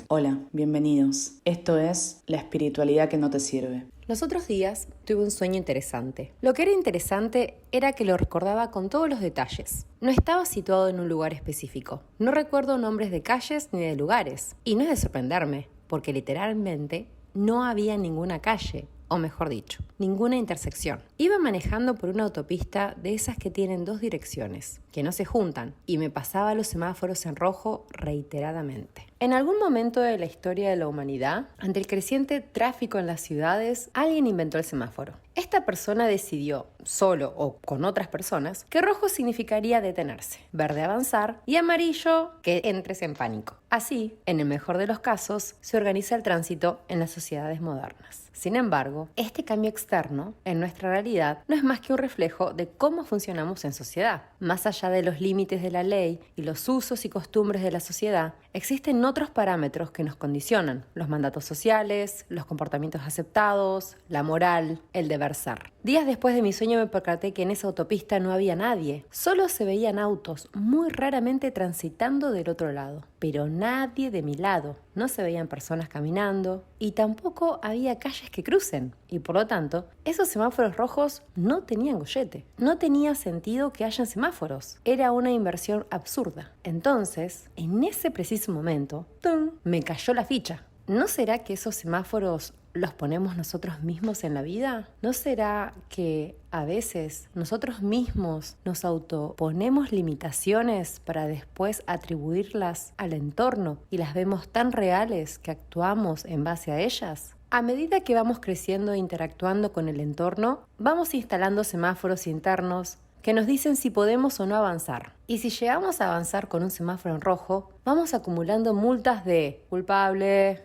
Hola, bienvenidos. Esto es La espiritualidad que no te sirve. Los otros días tuve un sueño interesante. Lo que era interesante era que lo recordaba con todos los detalles. No estaba situado en un lugar específico. No recuerdo nombres de calles ni de lugares. Y no es de sorprenderme, porque literalmente no había ninguna calle, o mejor dicho, ninguna intersección. Iba manejando por una autopista de esas que tienen dos direcciones, que no se juntan, y me pasaba los semáforos en rojo reiteradamente. En algún momento de la historia de la humanidad, ante el creciente tráfico en las ciudades, alguien inventó el semáforo. Esta persona decidió, solo o con otras personas, que rojo significaría detenerse, verde avanzar y amarillo que entres en pánico. Así, en el mejor de los casos, se organiza el tránsito en las sociedades modernas. Sin embargo, este cambio externo en nuestra realidad no es más que un reflejo de cómo funcionamos en sociedad. Más allá de los límites de la ley y los usos y costumbres de la sociedad, existen otros parámetros que nos condicionan: los mandatos sociales, los comportamientos aceptados, la moral, el deber ser. Días después de mi sueño me percaté que en esa autopista no había nadie. Solo se veían autos, muy raramente transitando del otro lado, pero nadie de mi lado. No se veían personas caminando y tampoco había calles que crucen. Y por lo tanto, esos semáforos rojos no tenían gollete. No tenía sentido que hayan semáforos. Era una inversión absurda. Entonces, en ese preciso momento, ¡tum!, me cayó la ficha. ¿No será que esos semáforos los ponemos nosotros mismos en la vida? ¿No será que a veces nosotros mismos nos autoponemos limitaciones para después atribuirlas al entorno y las vemos tan reales que actuamos en base a ellas? A medida que vamos creciendo e interactuando con el entorno, vamos instalando semáforos internos que nos dicen si podemos o no avanzar. Y si llegamos a avanzar con un semáforo en rojo, vamos acumulando multas de culpable,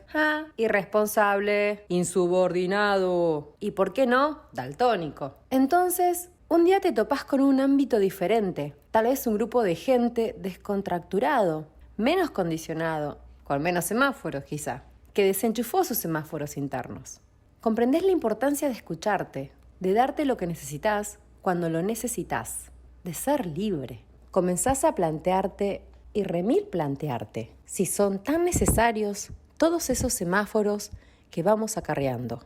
irresponsable, insubordinado y, ¿por qué no?, daltónico. Entonces, un día te topás con un ámbito diferente, tal vez un grupo de gente descontracturado, menos condicionado, con menos semáforos quizá, que desenchufó sus semáforos internos. Comprendés la importancia de escucharte, de darte lo que necesitas cuando lo necesitas, de ser libre. Comenzás a plantearte y remil plantearte si son tan necesarios todos esos semáforos que vamos acarreando.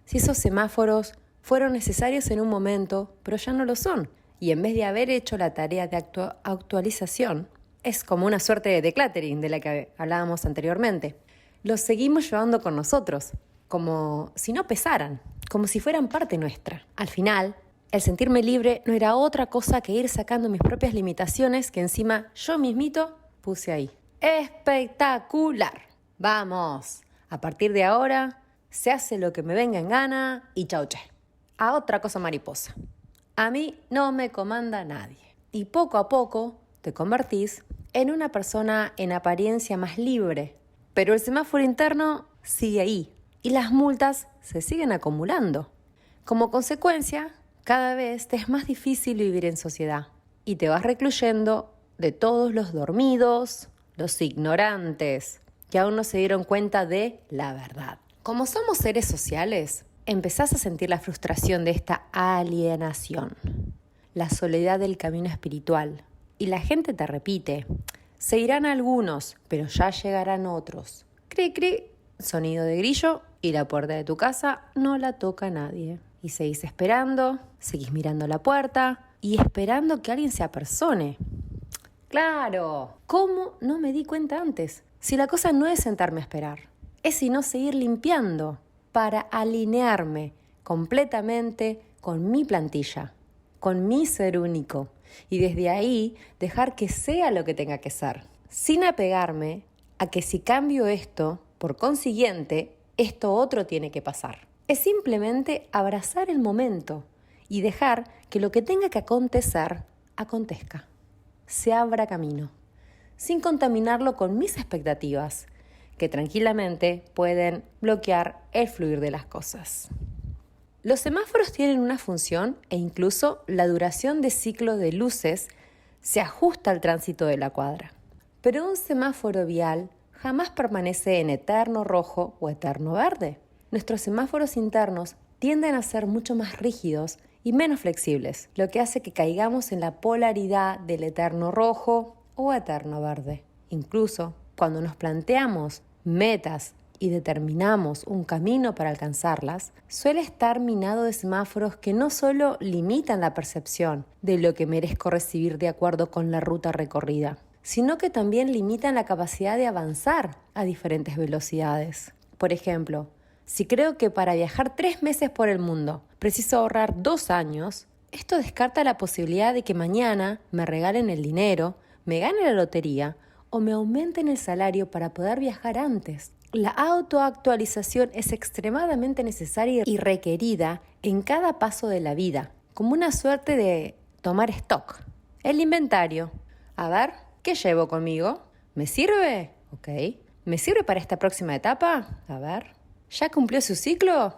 Si esos semáforos fueron necesarios en un momento, pero ya no lo son. Y en vez de haber hecho la tarea de actualización, es como una suerte de decluttering de la que hablábamos anteriormente. Los seguimos llevando con nosotros, como si no pesaran, como si fueran parte nuestra. Al final, el sentirme libre no era otra cosa que ir sacando mis propias limitaciones que encima yo mismito puse ahí. ¡Espectacular! ¡Vamos! A partir de ahora, se hace lo que me venga en gana y chau che. A otra cosa mariposa. A mí no me comanda nadie. Y poco a poco te convertís en una persona en apariencia más libre. Pero el semáforo interno sigue ahí y las multas se siguen acumulando. Como consecuencia, cada vez te es más difícil vivir en sociedad y te vas recluyendo de todos los dormidos, los ignorantes, que aún no se dieron cuenta de la verdad. Como somos seres sociales, empezás a sentir la frustración de esta alienación, la soledad del camino espiritual. Y la gente te repite: se irán algunos, pero ya llegarán otros. Cri, cri, sonido de grillo y la puerta de tu casa no la toca nadie. Y seguís esperando, seguís mirando la puerta y esperando que alguien se apersone. ¡Claro! ¿Cómo no me di cuenta antes? Si la cosa no es sentarme a esperar, es sino seguir limpiando para alinearme completamente con mi plantilla, con mi ser único. Y desde ahí dejar que sea lo que tenga que ser, sin apegarme a que si cambio esto, por consiguiente, esto otro tiene que pasar. Es simplemente abrazar el momento y dejar que lo que tenga que acontecer, acontezca. Se abra camino, sin contaminarlo con mis expectativas, que tranquilamente pueden bloquear el fluir de las cosas. Los semáforos tienen una función e incluso la duración de ciclo de luces se ajusta al tránsito de la cuadra. Pero un semáforo vial jamás permanece en eterno rojo o eterno verde. Nuestros semáforos internos tienden a ser mucho más rígidos y menos flexibles, lo que hace que caigamos en la polaridad del eterno rojo o eterno verde. Incluso cuando nos planteamos metas y determinamos un camino para alcanzarlas, suele estar minado de semáforos que no solo limitan la percepción de lo que merezco recibir de acuerdo con la ruta recorrida, sino que también limitan la capacidad de avanzar a diferentes velocidades. Por ejemplo, si creo que para viajar 3 meses por el mundo preciso ahorrar 2 años, esto descarta la posibilidad de que mañana me regalen el dinero, me gane la lotería o me aumenten el salario para poder viajar antes. La autoactualización es extremadamente necesaria y requerida en cada paso de la vida, como una suerte de tomar stock. El inventario. A ver, ¿qué llevo conmigo? ¿Me sirve? Ok. ¿Me sirve para esta próxima etapa? A ver. ¿Ya cumplió su ciclo?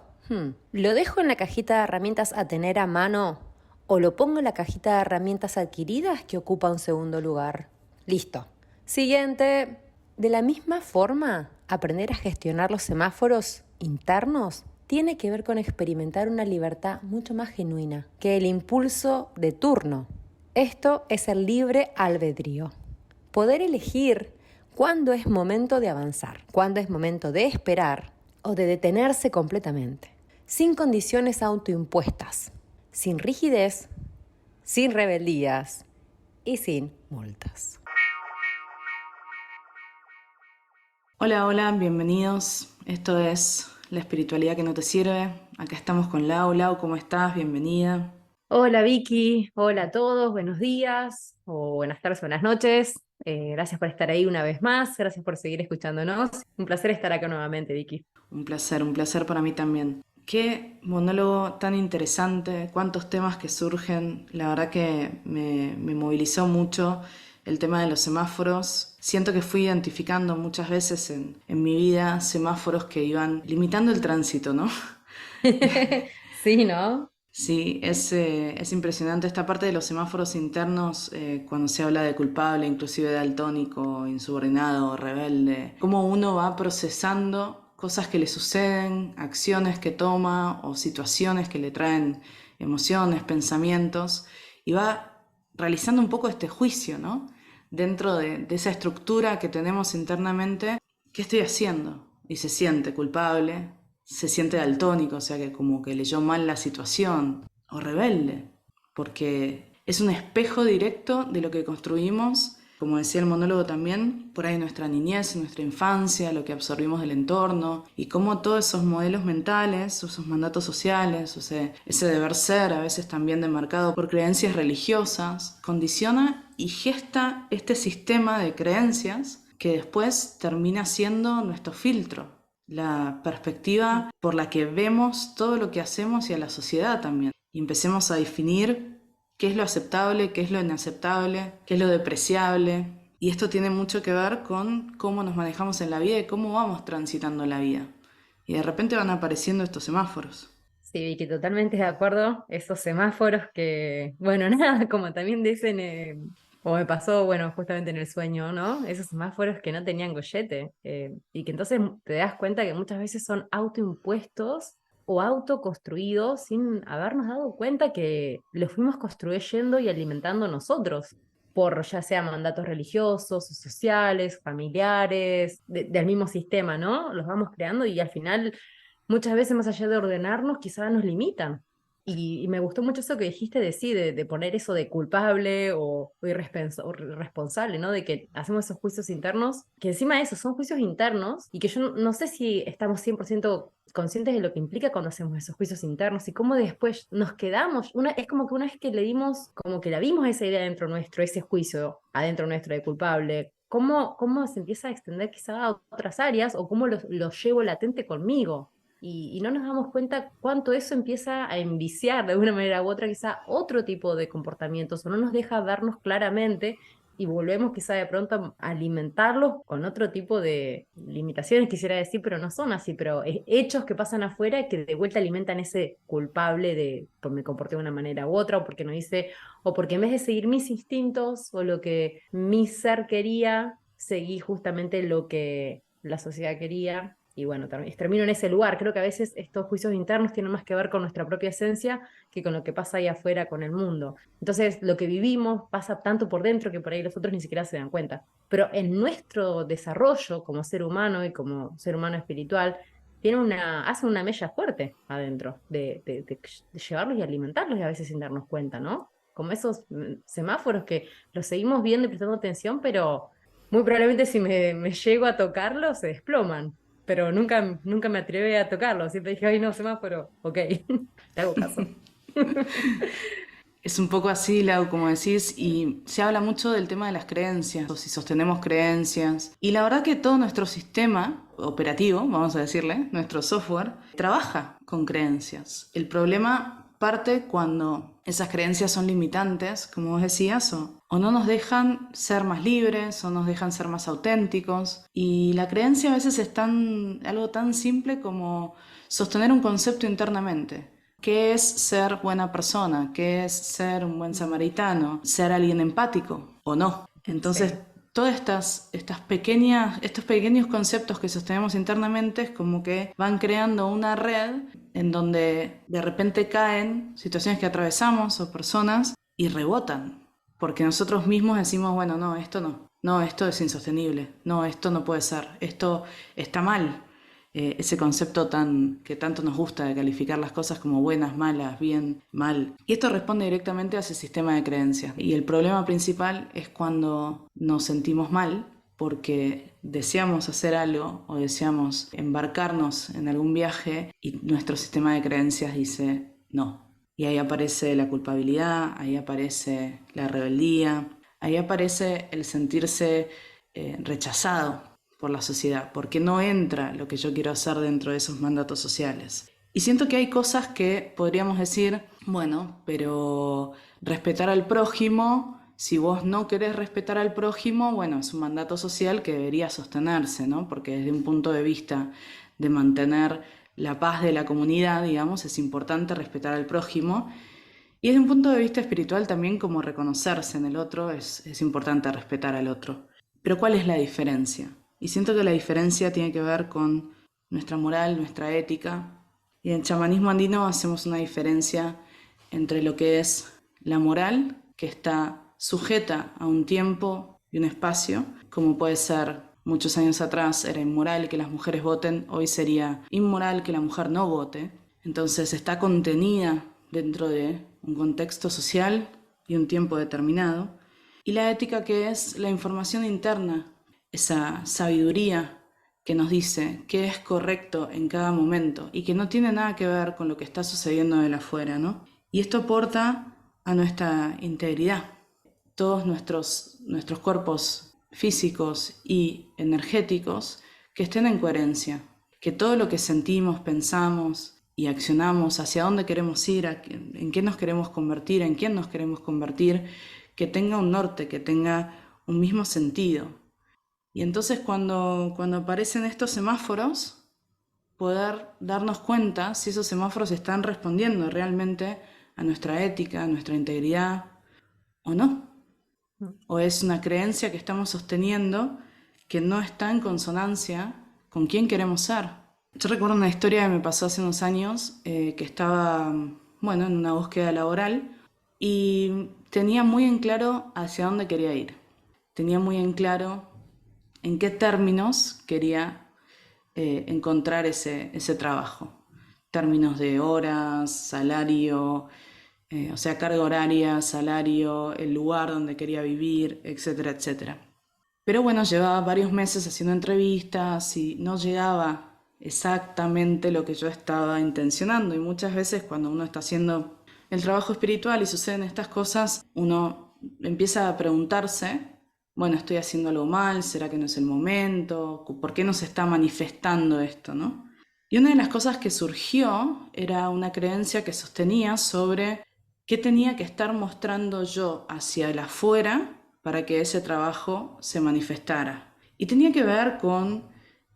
¿Lo dejo en la cajita de herramientas a tener a mano o lo pongo en la cajita de herramientas adquiridas que ocupa un segundo lugar? Listo. Siguiente. De la misma forma, aprender a gestionar los semáforos internos tiene que ver con experimentar una libertad mucho más genuina que el impulso de turno. Esto es el libre albedrío. Poder elegir cuándo es momento de avanzar, cuándo es momento de esperar o de detenerse completamente, sin condiciones autoimpuestas, sin rigidez, sin rebeldías y sin multas. Hola, hola, bienvenidos. Esto es La espiritualidad que no te sirve. Acá estamos con Lau. Lau, ¿cómo estás? Bienvenida. Hola Vicky, hola a todos, buenos días o buenas tardes, buenas noches. Gracias por estar ahí una vez más, gracias por seguir escuchándonos. Un placer estar acá nuevamente, Vicky. Un placer para mí también. Qué monólogo tan interesante, cuántos temas que surgen. La verdad que me movilizó mucho el tema de los semáforos. Siento que fui identificando muchas veces en mi vida semáforos que iban limitando el tránsito, ¿no? Sí, ¿no? Sí, es impresionante esta parte de los semáforos internos cuando se habla de culpable, inclusive daltónico, insubordinado, rebelde. Cómo uno va procesando cosas que le suceden, acciones que toma o situaciones que le traen emociones, pensamientos, y va realizando un poco este juicio, ¿no? Dentro de esa estructura que tenemos internamente, ¿qué estoy haciendo? Y se siente culpable, se siente daltónico, o sea que como que leyó mal la situación, o rebelde, porque es un espejo directo de lo que construimos, como decía el monólogo también, por ahí en nuestra niñez, en nuestra infancia, lo que absorbimos del entorno, y cómo todos esos modelos mentales, esos mandatos sociales, o sea, ese deber ser, a veces también demarcado por creencias religiosas, condiciona y gesta este sistema de creencias que después termina siendo nuestro filtro, la perspectiva por la que vemos todo lo que hacemos y a la sociedad también. Y empecemos a definir qué es lo aceptable, qué es lo inaceptable, qué es lo depreciable. Y esto tiene mucho que ver con cómo nos manejamos en la vida y cómo vamos transitando la vida. Y de repente van apareciendo estos semáforos. Sí, Vicky, totalmente de acuerdo. Esos semáforos que, bueno, nada, como también dicen, o me pasó, bueno, justamente en el sueño, ¿no? Esos semáforos que no tenían gollete, y que entonces te das cuenta que muchas veces son autoimpuestos o autoconstruidos sin habernos dado cuenta que los fuimos construyendo y alimentando nosotros, por ya sea mandatos religiosos, sociales, familiares, del mismo sistema, ¿no? Los vamos creando y al final muchas veces más allá de ordenarnos, quizás nos limitan. Y me gustó mucho eso que dijiste de sí, de poner eso de culpable o irresponsable, ¿no? De que hacemos esos juicios internos, que encima de eso son juicios internos y que yo no sé si estamos 100% conscientes de lo que implica cuando hacemos esos juicios internos y cómo después nos quedamos. Es como que una vez que le dimos, como que la vimos esa idea dentro nuestro, ese juicio adentro nuestro de culpable, cómo se empieza a extender quizá a otras áreas o cómo lo llevo latente conmigo. Y no nos damos cuenta cuánto eso empieza a enviciar de una manera u otra quizá otro tipo de comportamientos o no nos deja vernos claramente y volvemos quizá de pronto a alimentarlos con otro tipo de limitaciones, quisiera decir, pero no son así, pero hechos que pasan afuera que de vuelta alimentan ese culpable de por me comporté de una manera u otra o porque no hice, o porque en vez de seguir mis instintos o lo que mi ser quería, seguí justamente lo que la sociedad quería y bueno, termino en ese lugar. Creo que a veces estos juicios internos tienen más que ver con nuestra propia esencia que con lo que pasa ahí afuera con el mundo. Entonces, lo que vivimos pasa tanto por dentro que por ahí los otros ni siquiera se dan cuenta. Pero en nuestro desarrollo como ser humano y como ser humano espiritual, hace una mella fuerte adentro de llevarlos y alimentarlos y a veces sin darnos cuenta, ¿no? Como esos semáforos que los seguimos viendo y prestando atención, pero muy probablemente si me llego a tocarlos se desploman. Pero nunca me atreví a tocarlos. Siempre dije, ay, no, semáforo, ok, te hago caso. Es un poco así, Lau, como decís, y se habla mucho del tema de las creencias, o si sostenemos creencias. Y la verdad que todo nuestro sistema operativo, vamos a decirle, nuestro software, trabaja con creencias. El problema parte cuando esas creencias son limitantes, como vos decías, o no nos dejan ser más libres, o nos dejan ser más auténticos. Y la creencia a veces es algo tan simple como sostener un concepto internamente. ¿Qué es ser buena persona? ¿Qué es ser un buen samaritano? ¿Ser alguien empático o no? Entonces, Sí. todas estos pequeños conceptos que sostenemos internamente es como que van creando una red en donde de repente caen situaciones que atravesamos o personas y rebotan. Porque nosotros mismos decimos, bueno, no, esto no. No, esto es insostenible. No, esto no puede ser. Esto está mal. Ese concepto que tanto nos gusta de calificar las cosas como buenas, malas, bien, mal. Y esto responde directamente a ese sistema de creencias. Y el problema principal es cuando nos sentimos mal porque deseamos hacer algo o deseamos embarcarnos en algún viaje y nuestro sistema de creencias dice no. Y ahí aparece la culpabilidad, ahí aparece la rebeldía, ahí aparece el sentirse rechazado por la sociedad, porque no entra lo que yo quiero hacer dentro de esos mandatos sociales. Y siento que hay cosas que podríamos decir, bueno, pero respetar al prójimo, si vos no querés respetar al prójimo, bueno, es un mandato social que debería sostenerse, ¿no? Porque desde un punto de vista de mantener la paz de la comunidad, digamos, es importante respetar al prójimo. Y desde un punto de vista espiritual también, como reconocerse en el otro, es importante respetar al otro. Pero ¿cuál es la diferencia? Y siento que la diferencia tiene que ver con nuestra moral, nuestra ética. Y en el chamanismo andino hacemos una diferencia entre lo que es la moral, que está sujeta a un tiempo y un espacio, como puede ser muchos años atrás era inmoral que las mujeres voten, hoy sería inmoral que la mujer no vote. Entonces está contenida dentro de un contexto social y un tiempo determinado. Y la ética, que es la información interna, esa sabiduría que nos dice qué es correcto en cada momento y que no tiene nada que ver con lo que está sucediendo de afuera, ¿no? Y esto aporta a nuestra integridad. Todos nuestros cuerpos físicos y energéticos que estén en coherencia, que todo lo que sentimos, pensamos y accionamos, hacia dónde queremos ir, en qué nos queremos convertir, en quién nos queremos convertir, que tenga un norte, que tenga un mismo sentido. Y entonces cuando aparecen estos semáforos, poder darnos cuenta si esos semáforos están respondiendo realmente a nuestra ética, a nuestra integridad o no. O es una creencia que estamos sosteniendo que no está en consonancia con quién queremos ser. Yo recuerdo una historia que me pasó hace unos años, que estaba, bueno, en una búsqueda laboral y tenía muy en claro hacia dónde quería ir. Tenía muy en claro en qué términos quería encontrar ese trabajo. Términos de horas, salario, o sea, carga horaria, salario, el lugar donde quería vivir, etcétera, etcétera. Pero bueno, llevaba varios meses haciendo entrevistas y no llegaba exactamente lo que yo estaba intencionando. Y muchas veces cuando uno está haciendo el trabajo espiritual y suceden estas cosas, uno empieza a preguntarse, bueno, estoy haciendo algo mal, ¿será que no es el momento? ¿Por qué no se está manifestando esto, no? Y una de las cosas que surgió era una creencia que sostenía sobre qué tenía que estar mostrando yo hacia el afuera para que ese trabajo se manifestara. Y tenía que ver con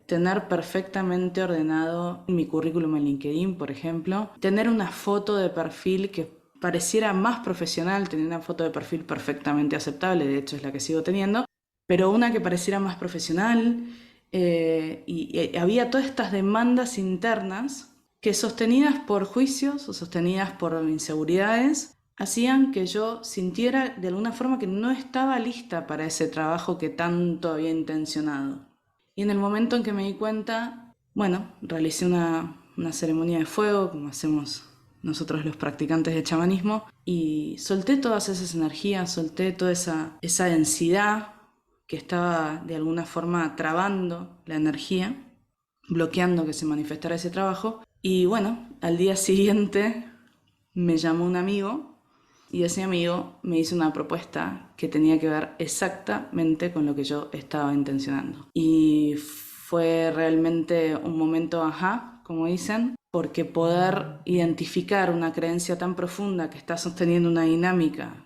tener perfectamente ordenado mi currículum en LinkedIn, por ejemplo, tener una foto de perfil que pareciera más profesional, tenía una foto de perfil perfectamente aceptable, de hecho es la que sigo teniendo, pero una que pareciera más profesional, y había todas estas demandas internas que, sostenidas por juicios o sostenidas por inseguridades, hacían que yo sintiera de alguna forma que no estaba lista para ese trabajo que tanto había intencionado. Y en el momento en que me di cuenta, bueno, realicé una ceremonia de fuego, como hacemos nosotros los practicantes de chamanismo, y solté todas esas energías, solté toda esa densidad que estaba de alguna forma trabando la energía, bloqueando que se manifestara ese trabajo. Y bueno, al día siguiente me llamó un amigo y ese amigo me hizo una propuesta que tenía que ver exactamente con lo que yo estaba intencionando. Y fue realmente un momento ajá, como dicen, porque poder identificar una creencia tan profunda que está sosteniendo una dinámica,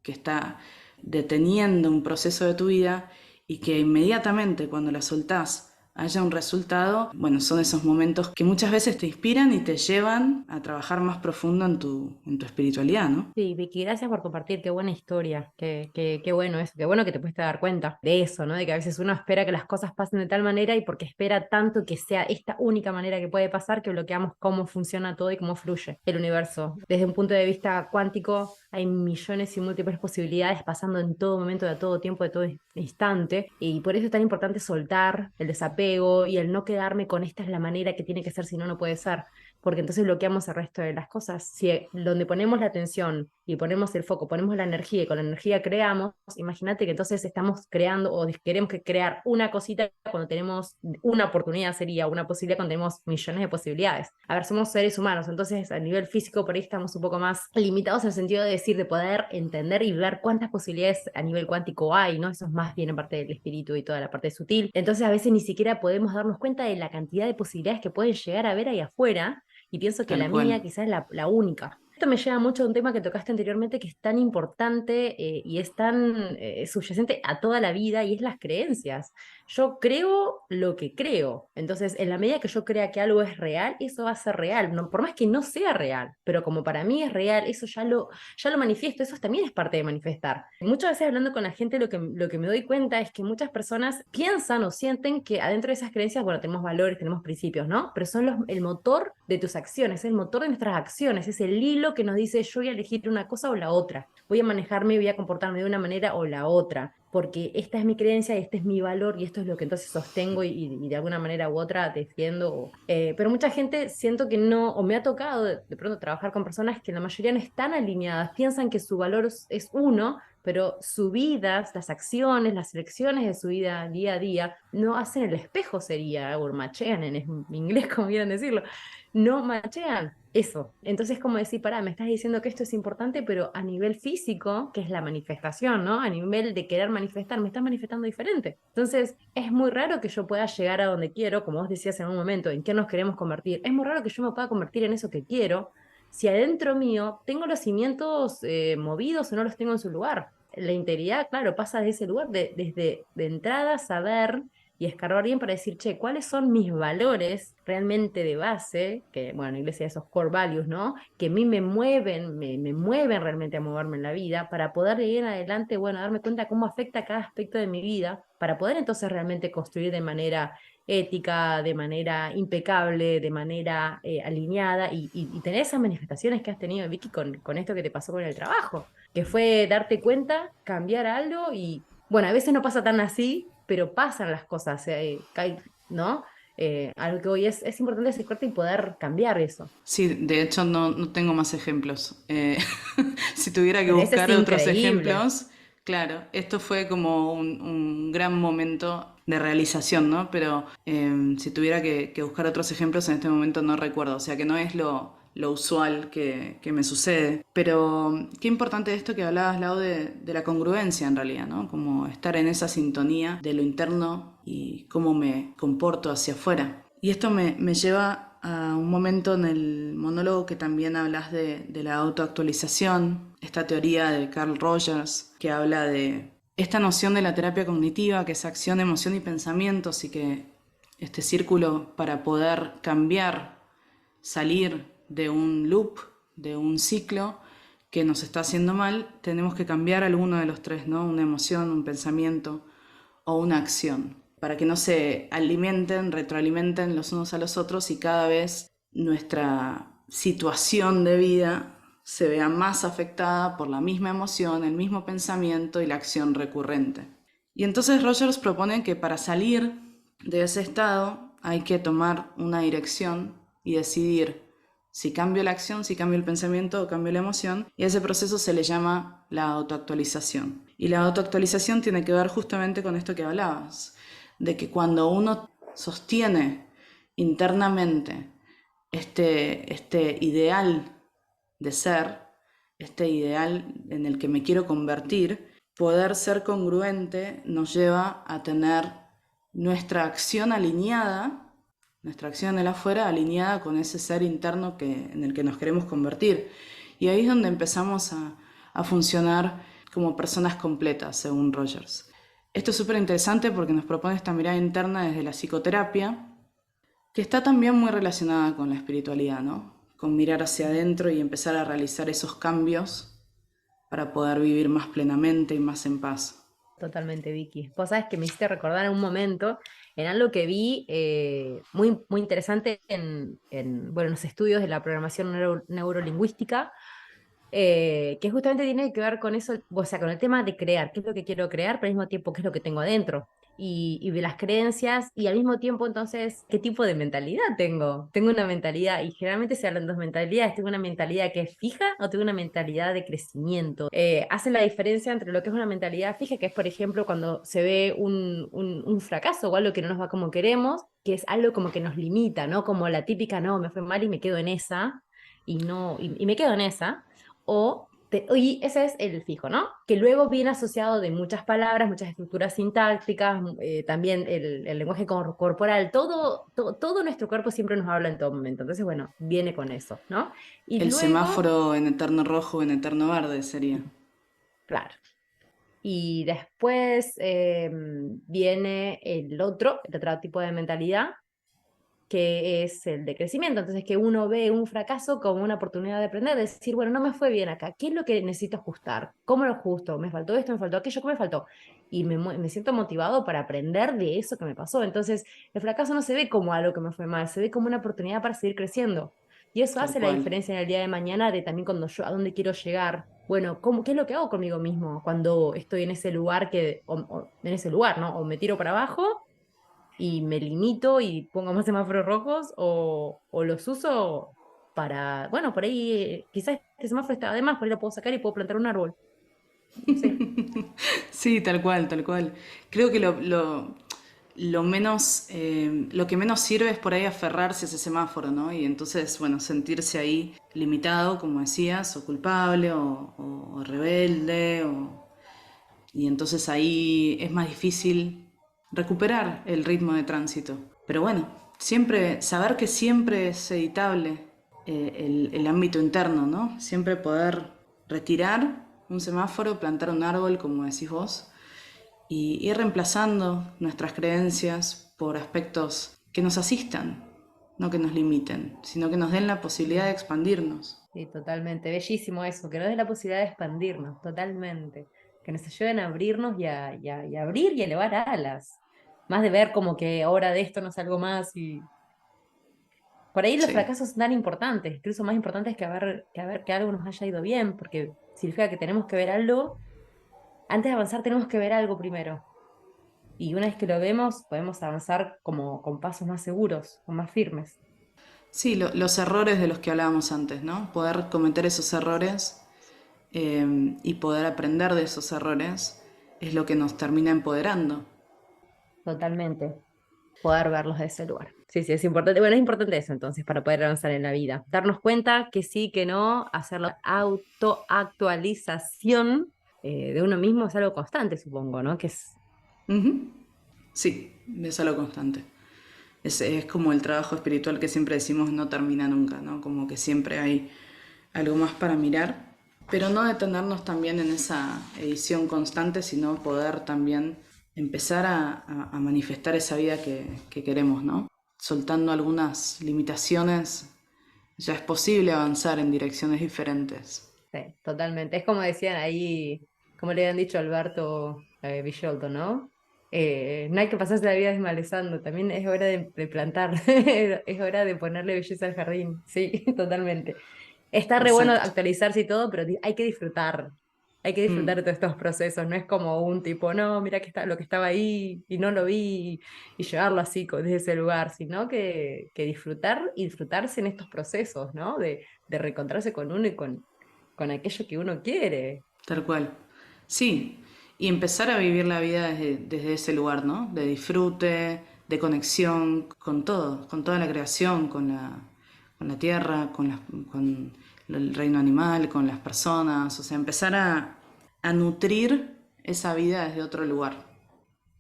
que está deteniendo un proceso de tu vida y que inmediatamente cuando la soltás haya un resultado, bueno, son esos momentos que muchas veces te inspiran y te llevan a trabajar más profundo en tu espiritualidad, ¿no? Sí, Vicky, gracias por compartir, qué buena historia, qué bueno eso, qué bueno que te pudiste dar cuenta de eso, ¿no? De que a veces uno espera que las cosas pasen de tal manera y porque espera tanto que sea esta única manera que puede pasar que bloqueamos cómo funciona todo y cómo fluye el universo. Desde un punto de vista cuántico hay millones y múltiples posibilidades pasando en todo momento, de todo tiempo, de todo instante y por eso es tan importante soltar el desapego y el no quedarme con esta es la manera que tiene que ser, si no, no puede ser porque entonces bloqueamos el resto de las cosas. Si donde ponemos la atención y ponemos el foco, ponemos la energía y con la energía creamos, imagínate que entonces estamos creando o queremos crear una cosita cuando tenemos una oportunidad, sería una posibilidad cuando tenemos millones de posibilidades. A ver, somos seres humanos, entonces a nivel físico por ahí estamos un poco más limitados en el sentido de decir, de poder entender y ver cuántas posibilidades a nivel cuántico hay, ¿no? Eso es más bien en parte del espíritu y toda la parte sutil. Entonces a veces ni siquiera podemos darnos cuenta de la cantidad de posibilidades que pueden llegar a ver ahí afuera y pienso que Tal la mía cual. quizás es la única. Esto me lleva mucho a un tema que tocaste anteriormente que es tan importante y es tan subyacente a toda la vida y es las creencias. Yo creo lo que creo. Entonces, en la medida que yo crea que algo es real, eso va a ser real. No, por más que no sea real, pero como para mí es real, eso ya lo manifiesto. Eso también es parte de manifestar. Muchas veces hablando con la gente, lo que me doy cuenta es que muchas personas piensan o sienten que adentro de esas creencias, bueno, tenemos valores, tenemos principios, ¿no? Pero son el motor de tus acciones, el motor de nuestras acciones, es el hilo que nos dice yo voy a elegir una cosa o la otra, voy a manejarme, voy a comportarme de una manera o la otra, porque esta es mi creencia, este es mi valor y esto es lo que entonces sostengo y de alguna manera u otra defiendo. Pero mucha gente siento que no, o me ha tocado de pronto trabajar con personas que la mayoría no están alineadas, piensan que su valor es uno, pero su vida, las acciones, las elecciones de su vida día a día, no hacen el espejo, sería, o machean en inglés, como quieran decirlo, no machean eso. Entonces, como decir, pará, me estás diciendo que esto es importante, pero a nivel físico, que es la manifestación, ¿no? A nivel de querer manifestar, me estás manifestando diferente. Entonces, es muy raro que yo pueda llegar a donde quiero, como vos decías en un momento, en qué nos queremos convertir. Es muy raro que yo me pueda convertir en eso que quiero, si adentro mío tengo los cimientos movidos o no los tengo en su lugar. La integridad, claro, pasa de ese lugar, desde de entrada saber y escarbar bien para decir, che, ¿cuáles son mis valores realmente de base? Que, bueno, en la iglesia esos core values, ¿no? Que a mí me mueven realmente a moverme en la vida para poder ir adelante, bueno, darme cuenta cómo afecta cada aspecto de mi vida, para poder entonces realmente construir de manera ética, de manera impecable, de manera alineada y tener esas manifestaciones que has tenido, Vicky, con esto que te pasó con el trabajo, que fue darte cuenta, cambiar algo y, bueno, a veces no pasa tan así, pero pasan las cosas, ¿no? A lo que hoy es importante acercarte y poder cambiar eso. Sí, de hecho no tengo más ejemplos. Si tuviera que Pero ese es buscar otros increíble. ejemplos, claro, esto fue como un gran momento de realización, ¿no? Pero si tuviera que buscar otros ejemplos en este momento no recuerdo, o sea que no es lo usual que me sucede. Pero qué importante esto que hablabas, Lau, de la congruencia en realidad, ¿no? Como estar en esa sintonía de lo interno y cómo me comporto hacia afuera. Y esto me lleva a un momento en el monólogo que también hablas de la autoactualización, esta teoría de Carl Rogers, que habla de esta noción de la terapia cognitiva, que es acción, emoción y pensamientos, y que este círculo para poder cambiar, salir de un loop, de un ciclo que nos está haciendo mal, tenemos que cambiar alguno de los tres, ¿no? Una emoción, un pensamiento o una acción. para que no se retroalimenten los unos a los otros y cada vez nuestra situación de vida se vea más afectada por la misma emoción, el mismo pensamiento y la acción recurrente. Y entonces Rogers propone que para salir de ese estado hay que tomar una dirección y decidir si cambio la acción, si cambio el pensamiento o cambio la emoción, y a ese proceso se le llama la autoactualización. Y la autoactualización tiene que ver justamente con esto que hablabas, de que cuando uno sostiene internamente este ideal de ser, este ideal en el que me quiero convertir, poder ser congruente nos lleva a tener nuestra acción alineada, nuestra acción en el afuera alineada con ese ser interno en el que nos queremos convertir. Y ahí es donde empezamos a funcionar como personas completas, según Rogers. Esto es súper interesante porque nos propone esta mirada interna desde la psicoterapia, que está también muy relacionada con la espiritualidad, ¿no? Con mirar hacia adentro y empezar a realizar esos cambios para poder vivir más plenamente y más en paz. Totalmente, Vicky. Vos sabés que me hiciste recordar en un momento en algo que vi muy, muy interesante bueno, en los estudios de la programación neurolingüística, que justamente tiene que ver con eso, o sea, con el tema de crear, qué es lo que quiero crear, pero al mismo tiempo qué es lo que tengo adentro, y de las creencias, y al mismo tiempo entonces, qué tipo de mentalidad tengo. Tengo una mentalidad, y generalmente se hablan de dos mentalidades, tengo una mentalidad que es fija o tengo una mentalidad de crecimiento. Hace la diferencia entre lo que es una mentalidad fija, que es, por ejemplo, cuando se ve un fracaso o algo que no nos va como queremos, que es algo como que nos limita, ¿no? Como la típica, no, me fue mal y me quedo en esa, y no, y me quedo en esa. Y ese es el fijo, ¿no? Que luego viene asociado de muchas palabras, muchas estructuras sintácticas, también el lenguaje corporal, todo nuestro cuerpo siempre nos habla en todo momento. Entonces, bueno, viene con eso, ¿no? Y El luego, semáforo en eterno rojo o en eterno verde sería. claro, y después viene el otro tipo de mentalidad, que es el de crecimiento. Entonces, que uno ve un fracaso como una oportunidad de aprender, de decir, bueno, no me fue bien acá, ¿qué es lo que necesito ajustar? ¿Cómo lo ajusto? ¿Me faltó esto? ¿Me faltó aquello? ¿Qué me faltó? Y me siento motivado para aprender de eso que me pasó. Entonces, el fracaso no se ve como algo que me fue mal, se ve como una oportunidad para seguir creciendo. Y eso Tal hace la cual. diferencia en el día de mañana de también cuando yo, a dónde quiero llegar. Bueno, ¿qué es lo que hago conmigo mismo cuando estoy en ese lugar o en ese lugar, ¿no? O me tiro para abajo y me limito y pongo más semáforos rojos o los uso para, bueno, por ahí quizás este semáforo está de más, por ahí lo puedo sacar y puedo plantar un árbol. No sé. Sí, tal cual, tal cual. Creo que lo menos, lo que menos sirve es por ahí aferrarse a ese semáforo, ¿no? Y entonces, bueno, sentirse ahí limitado, como decías, o culpable, o rebelde, y entonces ahí es más difícil recuperar el ritmo de tránsito. Pero bueno, saber que siempre es editable el ámbito interno, ¿no? Siempre poder retirar un semáforo, plantar un árbol, como decís vos, y ir reemplazando nuestras creencias por aspectos que nos asistan, no que nos limiten, sino que nos den la posibilidad de expandirnos. Sí, totalmente. Bellísimo eso, que nos dé la posibilidad de expandirnos, totalmente. Que nos ayuden a abrirnos y a abrir y elevar alas. Más de ver como que ahora de esto no salgo más y por ahí los Sí, fracasos son tan importantes, incluso más importantes que algo nos haya ido bien, porque significa que tenemos que ver algo. Antes de avanzar tenemos que ver algo primero. Y una vez que lo vemos, podemos avanzar como con pasos más seguros, o más firmes. sí, los errores de los que hablábamos antes, ¿no? Poder cometer esos errores y poder aprender de esos errores es lo que nos termina empoderando. Totalmente. Poder verlos de ese lugar. Sí, sí, es importante. Bueno, es importante eso entonces para poder avanzar en la vida. Darnos cuenta que sí, que no, hacer la autoactualización de uno mismo es algo constante, supongo, ¿no? Que es Ujú. Sí, es algo constante. Es como el trabajo espiritual que siempre decimos no termina nunca, ¿no? Como que siempre hay algo más para mirar, pero no detenernos también en esa edición constante, sino poder también empezar a manifestar esa vida que queremos, ¿no? Soltando algunas limitaciones, ya es posible avanzar en direcciones diferentes. sí, totalmente. Es como decían ahí, como le habían dicho a Alberto Villoldo, ¿no? No hay que pasarse la vida desmalezando, también es hora de plantar, es hora de ponerle belleza al jardín, sí, totalmente. Está re bueno Exacto. actualizarse y todo, pero hay que disfrutar Mm, de todos estos procesos, no es como un tipo, no, mira que está, lo que estaba ahí y no lo vi y llevarlo así desde ese lugar, sino que disfrutar y disfrutarse en estos procesos, ¿no? De reencontrarse con uno y con aquello que uno quiere. tal cual. Sí, y empezar a vivir la vida desde ese lugar, ¿no? De disfrute, de conexión con todo, con toda la creación, con la tierra, con el reino animal, con las personas. O sea, empezar a nutrir esa vida desde otro lugar.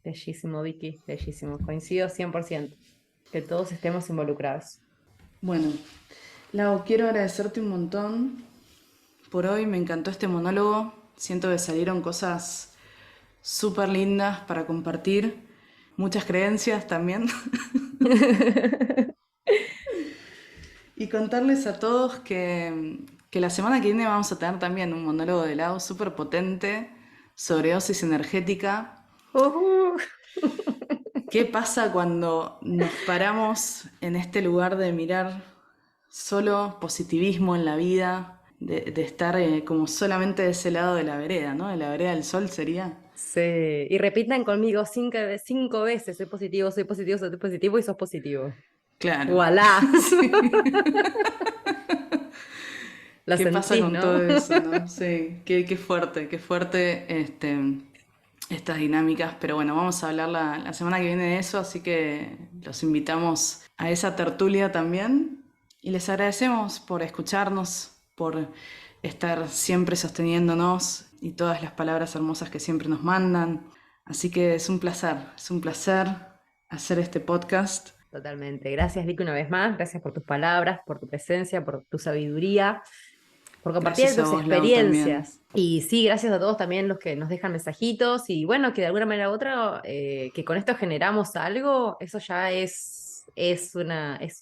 Bellísimo, Vicky, bellísimo. Coincido 100% que todos estemos involucrados. Bueno, Lau, quiero agradecerte un montón por hoy. Me encantó este monólogo. Siento que salieron cosas súper lindas para compartir. Muchas creencias también. Y contarles a todos que la semana que viene vamos a tener también un monólogo de Lau súper potente sobre dosis energética. Ujú. ¿Qué pasa cuando nos paramos en este lugar de mirar solo positivismo en la vida, de estar como solamente de ese lado de la vereda, ¿no? De la vereda del sol sería. Sí, y repitan conmigo 5 veces, soy positivo, soy positivo y sos positivo. Claro. Voilà. Sí. La ¿Qué pasa sentís, con ¿no? todo eso, no? Sí, qué fuerte estas dinámicas. Pero bueno, vamos a hablar la semana que viene de eso, así que los invitamos a esa tertulia también. Y les agradecemos por escucharnos, por estar siempre sosteniéndonos y todas las palabras hermosas que siempre nos mandan. Así que es un placer hacer este podcast. Totalmente. Gracias, Vicky, una vez más. Gracias por tus palabras, por tu presencia, por tu sabiduría, por compartir Gracias a tus vos, Lau, también. experiencias. Y sí, gracias a todos también los que nos dejan mensajitos y bueno, que de alguna manera u otra, que con esto generamos algo, eso ya es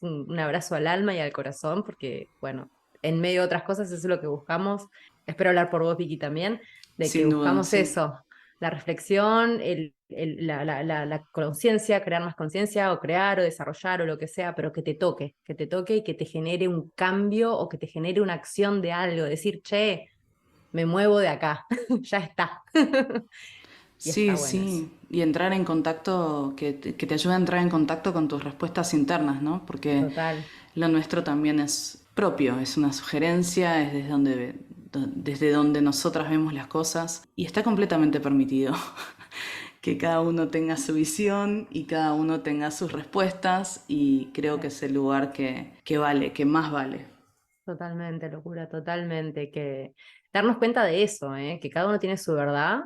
un abrazo al alma y al corazón, porque bueno, en medio de otras cosas eso es lo que buscamos. Espero hablar por vos, Vicky, también, de que Sin duda, buscamos sí. eso, la reflexión, la conciencia, crear más conciencia o crear o desarrollar o lo que sea, pero que te toque y que te genere un cambio o que te genere una acción de algo, decir, che, me muevo de acá, ya está. Y está Sí, bueno eso. sí, y entrar en contacto, que te ayude a entrar en contacto con tus respuestas internas, ¿no? Porque Total, lo nuestro también es propio, es una sugerencia, es desde donde nosotras vemos las cosas y está completamente permitido que cada uno tenga su visión y cada uno tenga sus respuestas y creo que es el lugar que vale, que más vale. totalmente, locura, totalmente. Que darnos cuenta de eso, ¿eh? Que cada uno tiene su verdad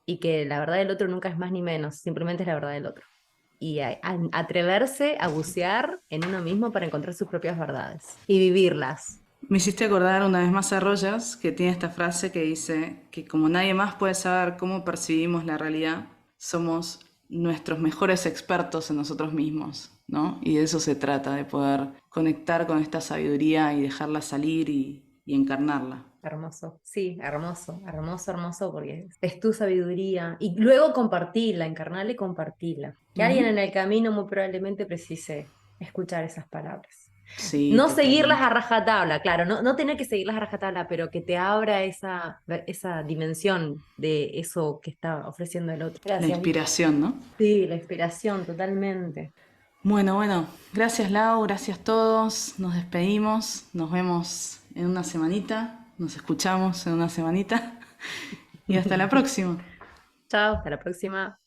y que la verdad del otro nunca es más ni menos, simplemente es la verdad del otro. Y atreverse a bucear en uno mismo para encontrar sus propias verdades y vivirlas. Me hiciste acordar una vez más a Rogers, que tiene esta frase que dice que como nadie más puede saber cómo percibimos la realidad, somos nuestros mejores expertos en nosotros mismos, ¿no? Y de eso se trata, de poder conectar con esta sabiduría y dejarla salir y encarnarla. Hermoso, sí, hermoso, hermoso, hermoso, porque es tu sabiduría. Y luego compartirla, encarnarla y compartirla. Que alguien Ujú. en el camino muy probablemente precise escuchar esas palabras. Sí, No seguirlas a totalmente. rajatabla, claro, no tener que seguirlas a rajatabla, pero que te abra esa dimensión de eso que está ofreciendo el otro. La Gracias, Vicky. inspiración, ¿no? Sí, la inspiración, totalmente. Bueno, gracias Lau, gracias todos, nos despedimos, nos vemos en una semanita, nos escuchamos en una semanita y hasta la próxima. Chao, hasta la próxima.